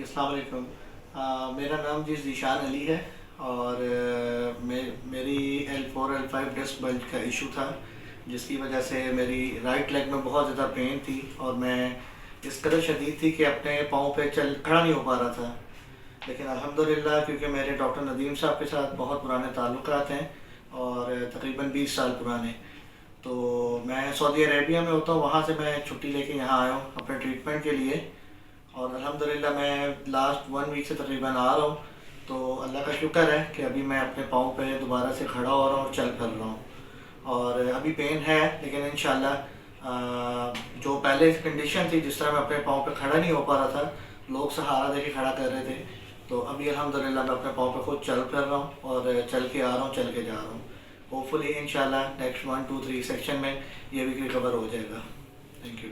السلام علیکم۔ میرا نام جی ذیشان علی ہے، اور میری L4 L5 ڈسک بلج کا ایشو تھا، جس کی وجہ سے میری رائٹ لیگ میں بہت زیادہ پین تھی، اور میں اس قدر شدید تھی کہ اپنے پاؤں پہ کھڑا نہیں ہو پا رہا تھا۔ لیکن الحمدللہ، کیونکہ میرے ڈاکٹر ندیم صاحب کے ساتھ بہت پرانے تعلقات ہیں، اور تقریباً 20 سال پرانے، تو میں سعودی عربیہ میں ہوتا ہوں، وہاں سے میں چھٹی لے کے یہاں آیا ہوں اپنے ٹریٹمنٹ کے لیے، اور الحمدللہ میں لاسٹ 1 ویک سے تقریباً آ رہا ہوں۔ تو اللہ کا شکر ہے کہ ابھی میں اپنے پاؤں پہ دوبارہ سے کھڑا ہو رہا ہوں اور چل پھر رہا ہوں، اور ابھی پین ہے، لیکن انشاءاللہ جو پہلے کنڈیشن تھی، جس طرح میں اپنے پاؤں پہ کھڑا نہیں ہو پا رہا تھا، لوگ سہارا دے کے کھڑا کر رہے تھے، تو ابھی الحمدللہ میں اپنے پاؤں پہ خود چل پھر رہا ہوں، اور چل کے آ رہا ہوں، چل کے جا رہا ہوں۔ ہوپ فلی انشاءاللہ نیکسٹ 1 2 3 سیکشن میں یہ بھی ریکور ہو جائے گا۔ Thank you.